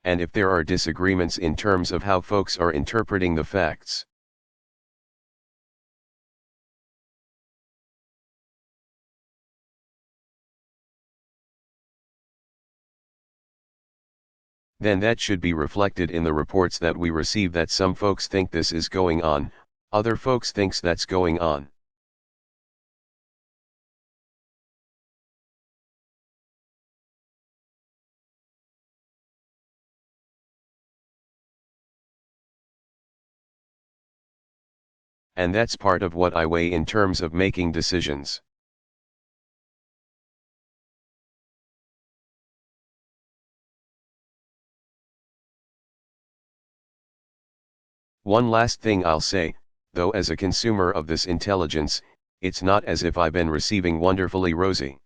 and if there are disagreements in terms of how folks are interpreting the facts. Then that should be reflected in the reports that we receive, that some folks think this is going on, other folks thinks that's going on. And that's part of what I weigh in terms of making decisions. One last thing I'll say, though, as a consumer of this intelligence, it's not as if I've been receiving wonderfully rosy.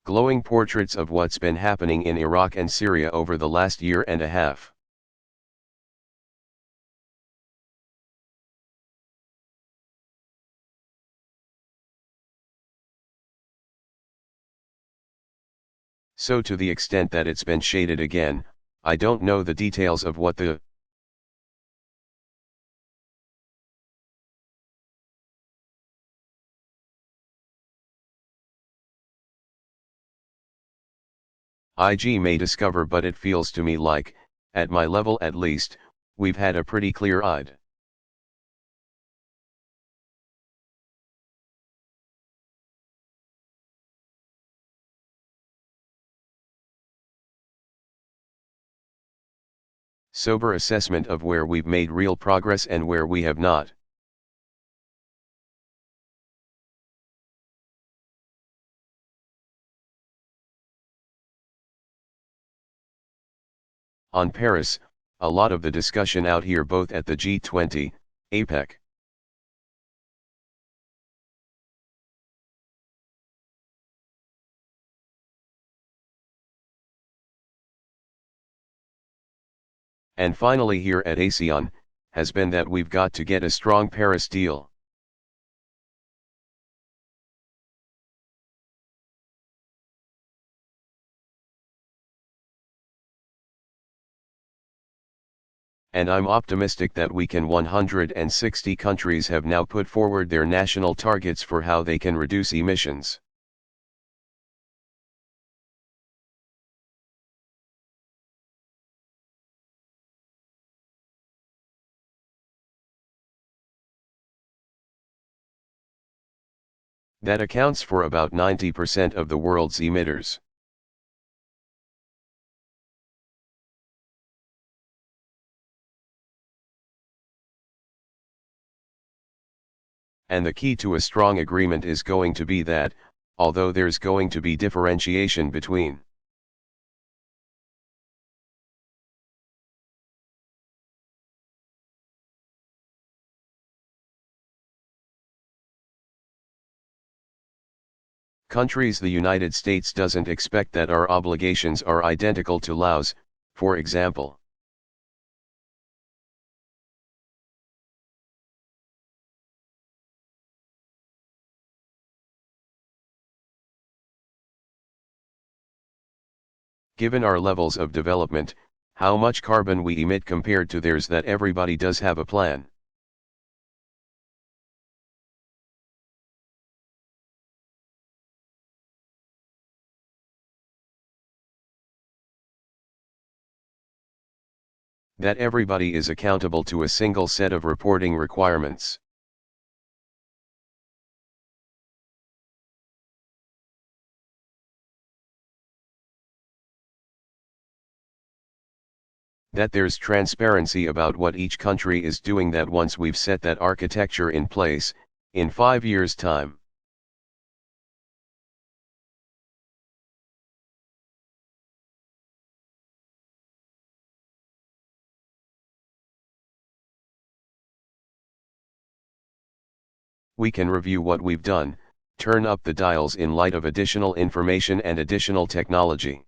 Glowing portraits of what's been happening in Iraq and Syria over the last year and a half. So to the extent that it's been shaded again, I don't know the details of what the IG may discover, but it feels to me like, at my level at least, we've had a pretty clear-eyed sober assessment of where we've made real progress and where we have not. On Paris, a lot of the discussion out here, both at the G20, APEC, and finally here at ASEAN, has been that we've got to get a strong Paris deal. And I'm optimistic that we can. 160 countries have now put forward their national targets for how they can reduce emissions. That accounts for about 90% of the world's emitters. And the key to a strong agreement is going to be that, although there's going to be differentiation between countries, the United States doesn't expect that our obligations are identical to Laos, for example. Given our levels of development, how much carbon we emit compared to theirs, that everybody does have a plan. That everybody is accountable to a single set of reporting requirements. That there's transparency about what each country is doing, that once we've set that architecture in place, in 5 years' time, we can review what we've done, turn up the dials in light of additional information and additional technology.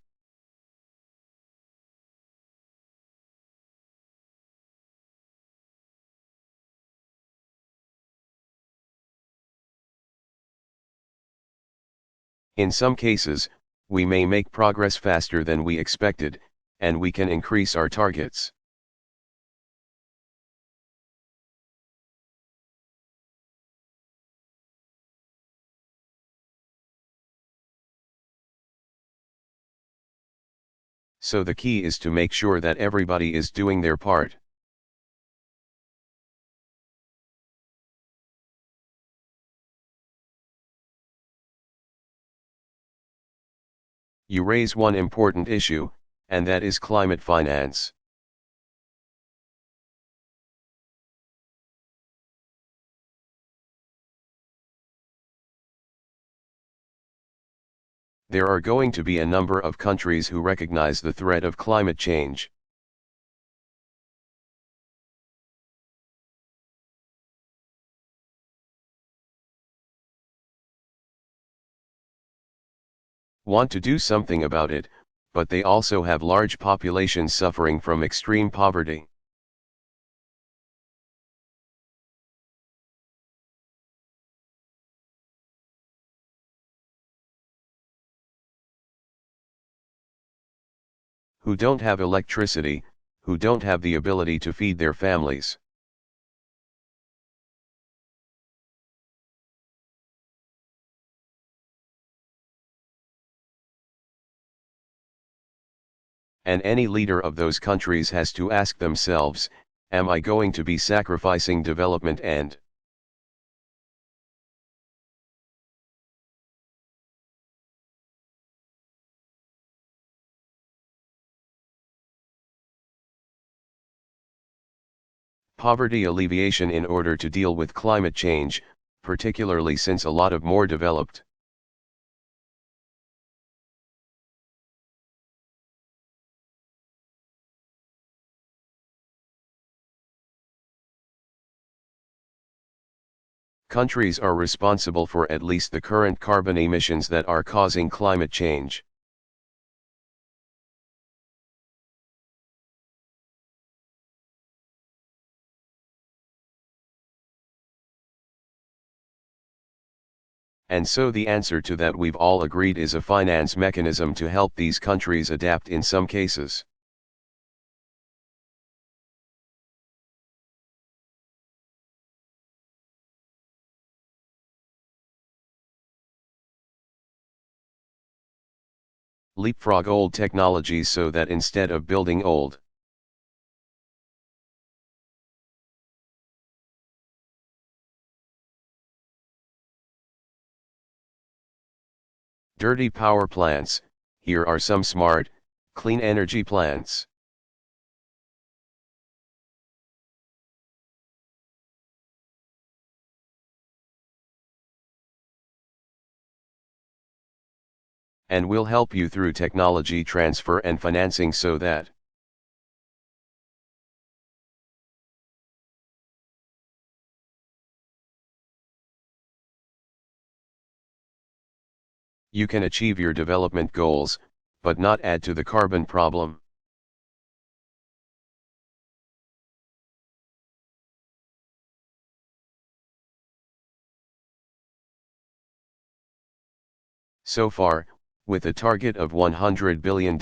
In some cases, we may make progress faster than we expected, and we can increase our targets. So the key is to make sure that everybody is doing their part. You raise one important issue, and that is climate finance. There are going to be a number of countries who recognize the threat of climate change. Want to do something about it, but they also have large populations suffering from extreme poverty. Who don't have electricity, who don't have the ability to feed their families. And any leader of those countries has to ask themselves, am I going to be sacrificing development and poverty alleviation in order to deal with climate change, particularly since a lot of more developed countries are responsible for at least the current carbon emissions that are causing climate change. And so the answer to that, we've all agreed, is a finance mechanism to help these countries adapt in some cases. Leapfrog old technologies so that instead of building old, dirty power plants, here are some smart, clean energy plants. And we'll help you through technology transfer and financing so that you can achieve your development goals, but not add to the carbon problem. So far, with a target of $100 billion,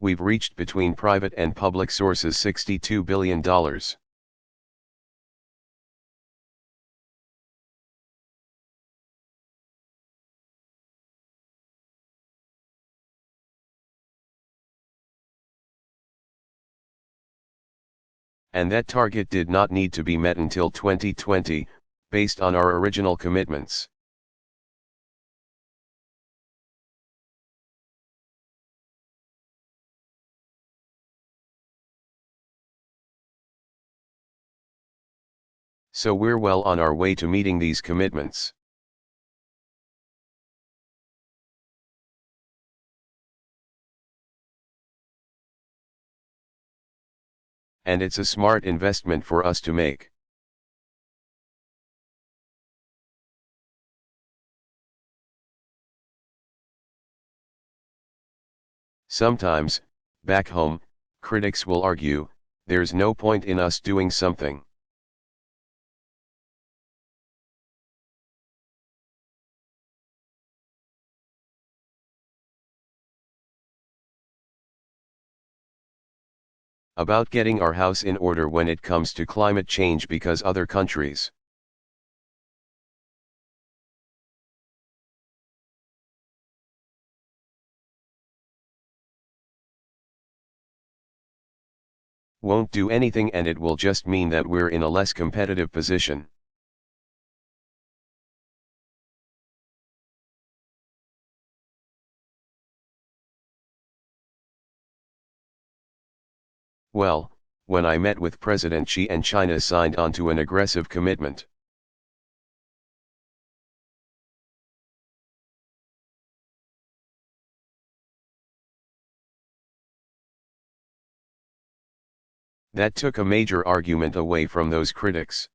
we've reached between private and public sources $62 billion. And that target did not need to be met until 2020, based on our original commitments. So we're well on our way to meeting these commitments. And it's a smart investment for us to make. Sometimes, back home, critics will argue, there's no point in us doing something. About getting our house in order when it comes to climate change because other countries won't do anything, and it will just mean that we're in a less competitive position. Well, when I met with President Xi and China signed on to an aggressive commitment. That took a major argument away from those critics.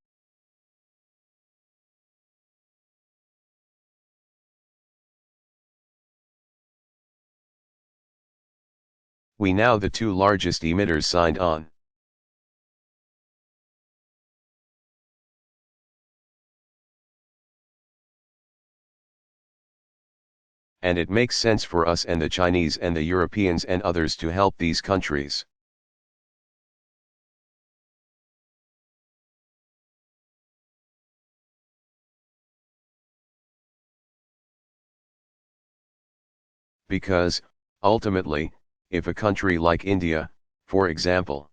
We now the two largest emitters signed on. And it makes sense for us and the Chinese and the Europeans and others to help these countries. Because, ultimately, if a country like India, for example,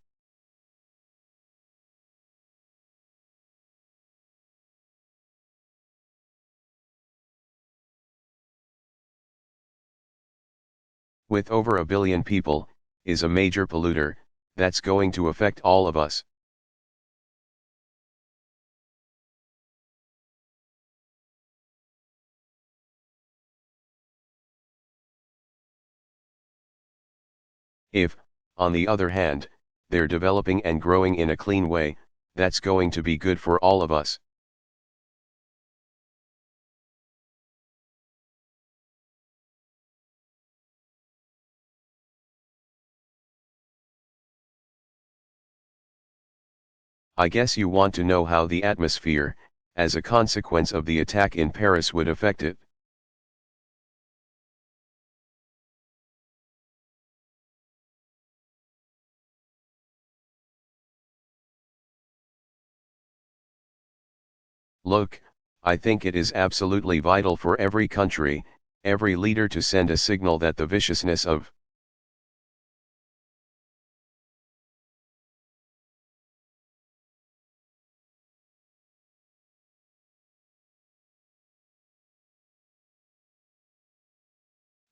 with over a billion people, is a major polluter, that's going to affect all of us. If, on the other hand, they're developing and growing in a clean way, that's going to be good for all of us. I guess you want to know how the atmosphere, as a consequence of the attack in Paris, would affect it. Look, I think it is absolutely vital for every country, every leader to send a signal that the viciousness of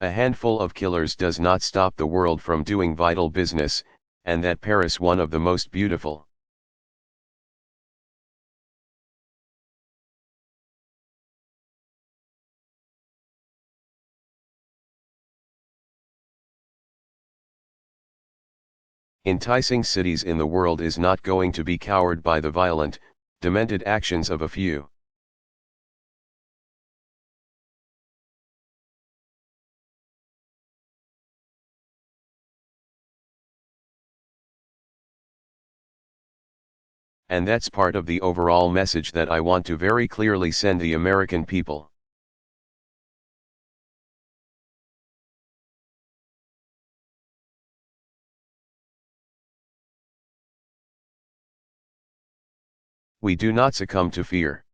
a handful of killers does not stop the world from doing vital business, and that Paris, one of the most beautiful enticing cities in the world, is not going to be cowered by the violent, demented actions of a few. And that's part of the overall message that I want to very clearly send the American people. We do not succumb to fear.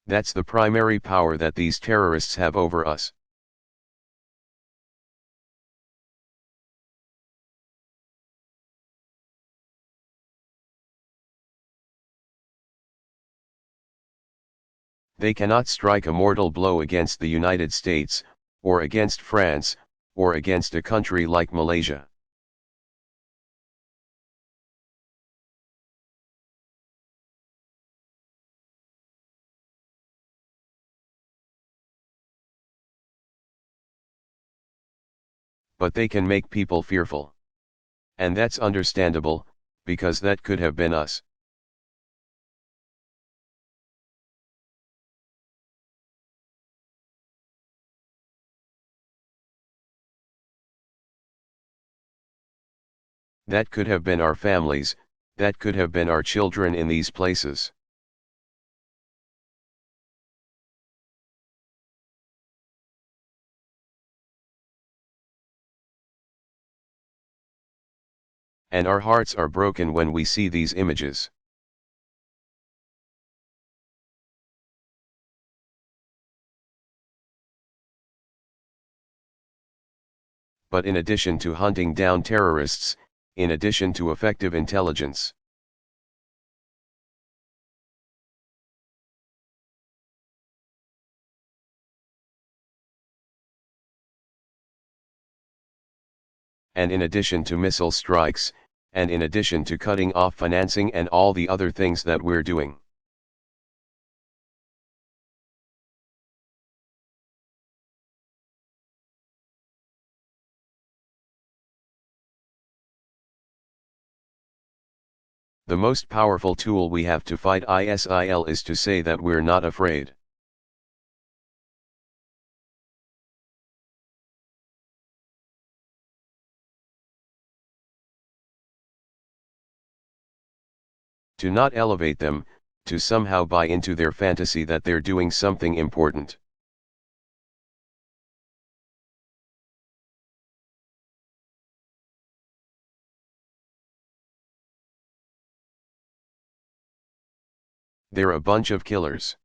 That's the primary power that these terrorists have over us. They cannot strike a mortal blow against the United States, or against France, or against a country like Malaysia. But they can make people fearful. And that's understandable, because that could have been us. That could have been our families, that could have been our children in these places. and our hearts are broken when we see these images. But in addition to hunting down terrorists, in addition to effective intelligence, and in addition to missile strikes, and in addition to cutting off financing and all the other things that we're doing, the most powerful tool we have to fight ISIL is to say that we're not afraid. To not elevate them, to somehow buy into their fantasy that they're doing something important. They're a bunch of killers.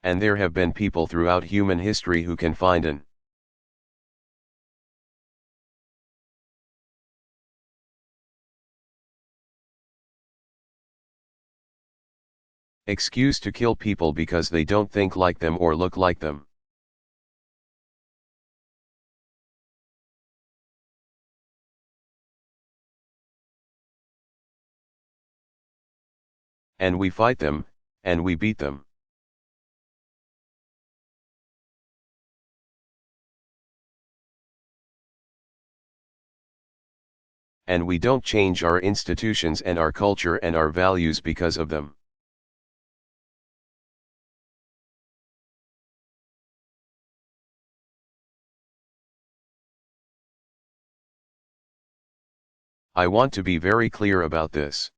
And there have been people throughout human history who can find an excuse to kill people because they don't think like them or look like them. And we fight them, and we beat them. And we don't change our institutions and our culture and our values because of them. I want to be very clear about this.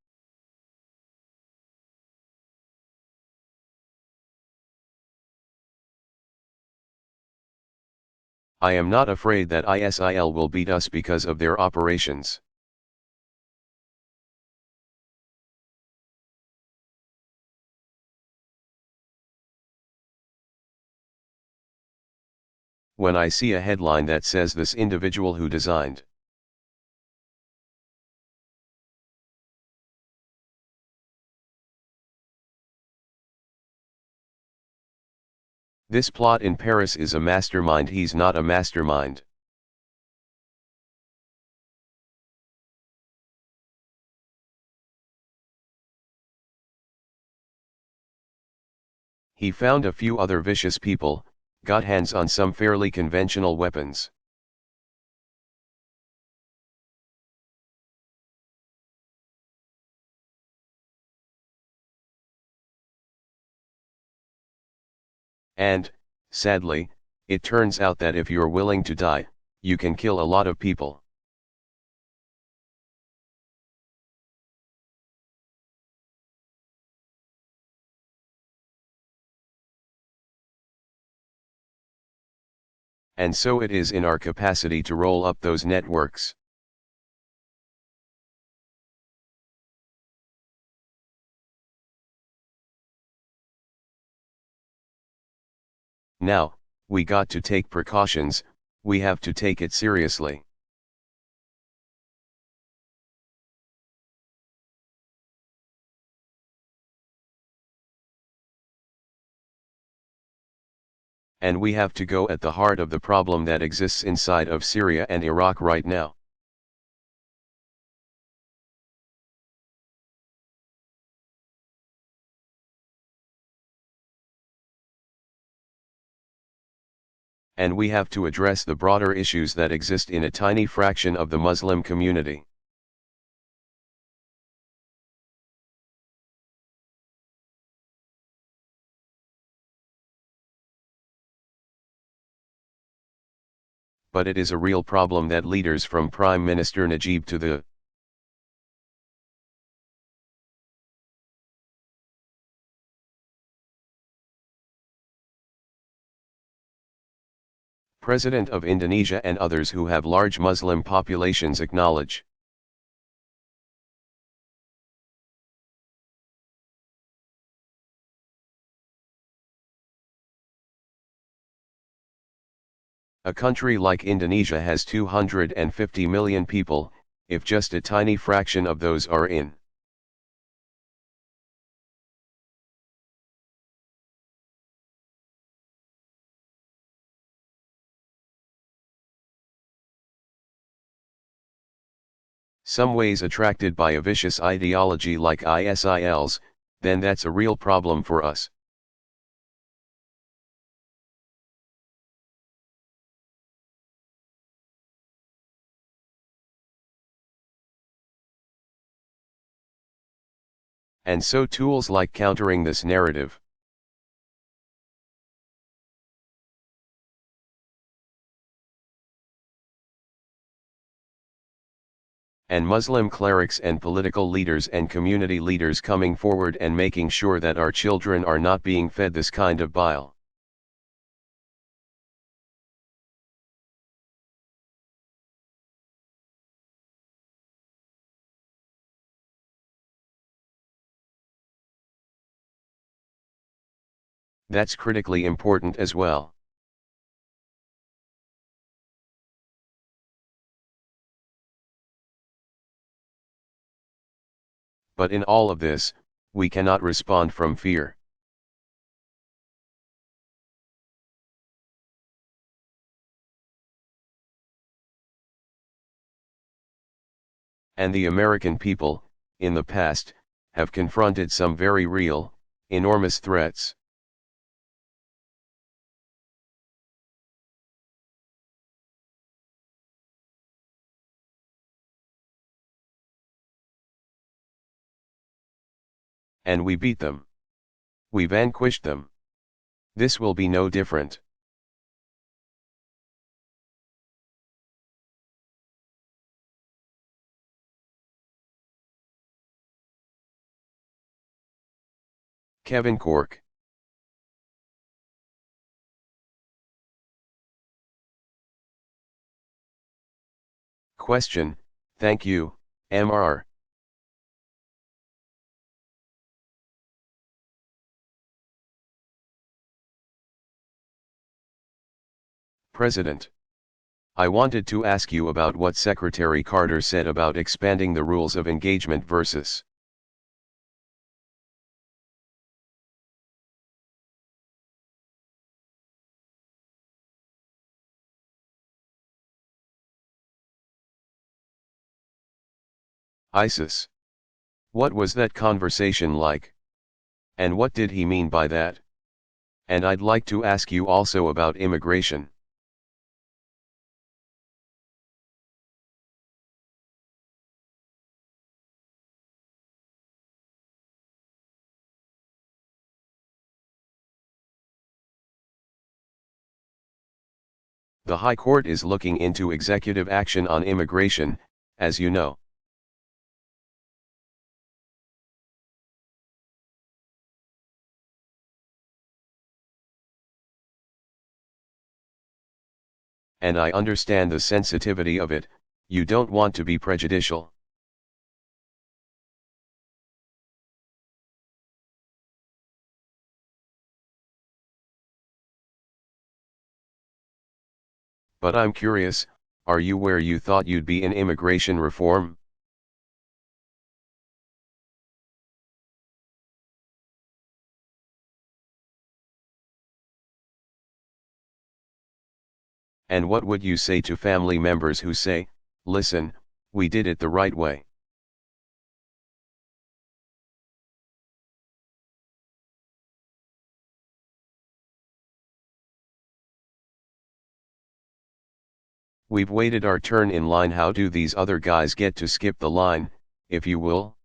I am not afraid that ISIL will beat us because of their operations. When I see a headline that says this individual who designed this plot in Paris is a mastermind, he's not a mastermind. He found a few other vicious people, got hands on some fairly conventional weapons. And, sadly, it turns out that if you're willing to die, you can kill a lot of people. And so it is in our capacity to roll up those networks. Now, we got to take precautions, we have to take it seriously. And we have to go at the heart of the problem that exists inside of Syria and Iraq right now. And we have to address the broader issues that exist in a tiny fraction of the Muslim community. But it is a real problem that leaders from Prime Minister Najib to the President of Indonesia and others who have large Muslim populations acknowledge. A country like Indonesia has 250 million people, if just a tiny fraction of those are in some ways attracted by a vicious ideology like ISIL's, then that's a real problem for us. And so tools like countering this narrative and Muslim clerics and political leaders and community leaders coming forward and making sure that our children are not being fed this kind of bile. That's critically important as well. But in all of this, we cannot respond from fear. And the American people, in the past, have confronted some very real, enormous threats. And we beat them. We vanquished them. This will be no different. Kevin Cork. Question, thank you, Mr. President. I wanted to ask you about what Secretary Carter said about expanding the rules of engagement versus ISIS. What was that conversation like? And what did he mean by that? And I'd like to ask you also about immigration. The High Court is looking into executive action on immigration, as you know. And I understand the sensitivity of it, you don't want to be prejudicial. But I'm curious, are you where you thought you'd be in immigration reform? And what would you say to family members who say, listen, we did it the right way? We've waited our turn in line. How do these other guys get to skip the line, if you will?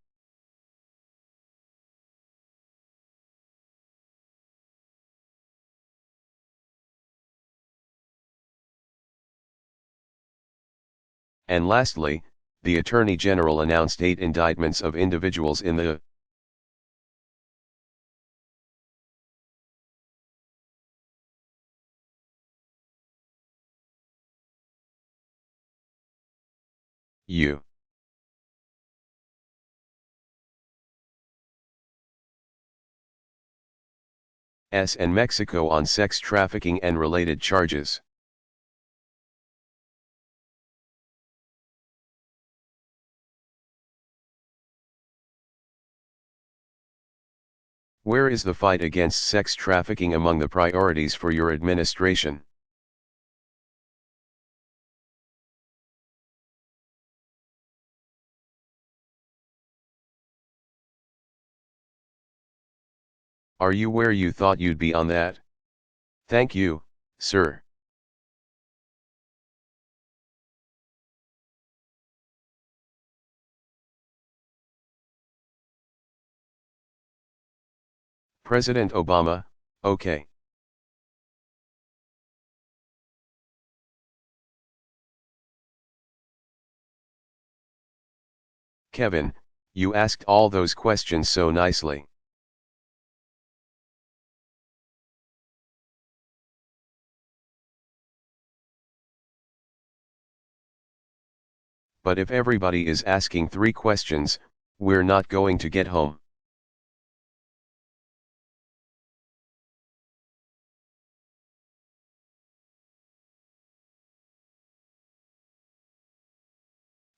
And lastly, the Attorney General announced 8 indictments of individuals in the U.S. and Mexico on sex trafficking and related charges. Where is the fight against sex trafficking among the priorities for your administration? Are you where you thought you'd be on that? Thank you, sir. President Obama, okay. Kevin, you asked all those questions so nicely. But if everybody is asking 3 questions, we're not going to get home.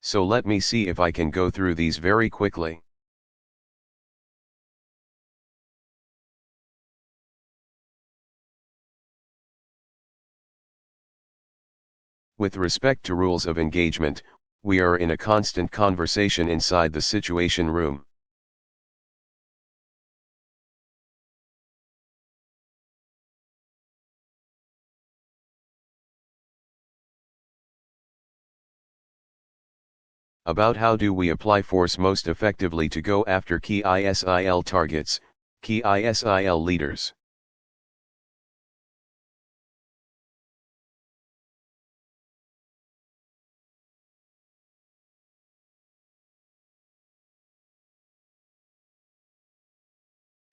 So let me see if I can go through these very quickly. With respect to rules of engagement, we are in a constant conversation inside the Situation Room. About how do we apply force most effectively to go after key ISIL targets, key ISIL leaders.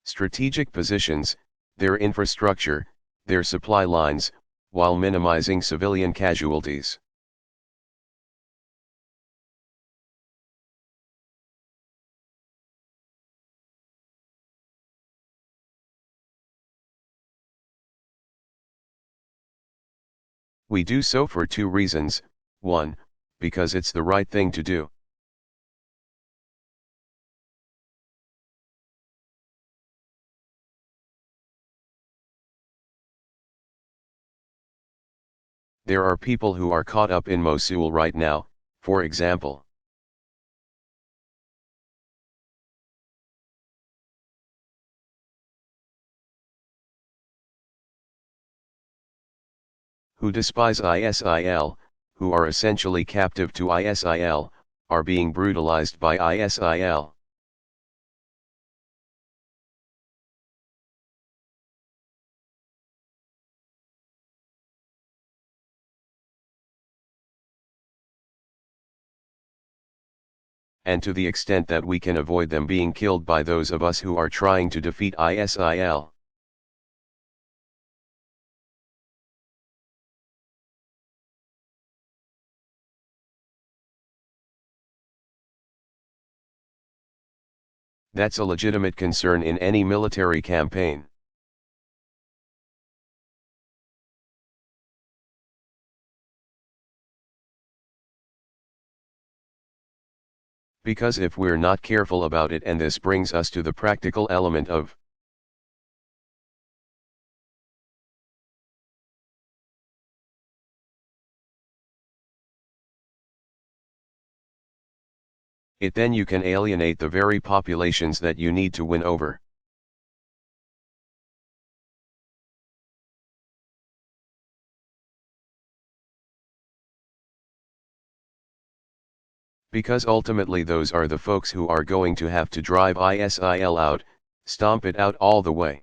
Strategic positions, their infrastructure, their supply lines, while minimizing civilian casualties. We do so for 2 reasons. 1, because it's the right thing to do. There are people who are caught up in Mosul right now, for example. Who despise ISIL, who are essentially captive to ISIL, are being brutalized by ISIL. And to the extent that we can avoid them being killed by those of us who are trying to defeat ISIL. That's a legitimate concern in any military campaign. Because if we're not careful about it, and this brings us to the practical element of it, then you can alienate the very populations that you need to win over. Because ultimately those are the folks who are going to have to drive ISIL out, stomp it out all the way.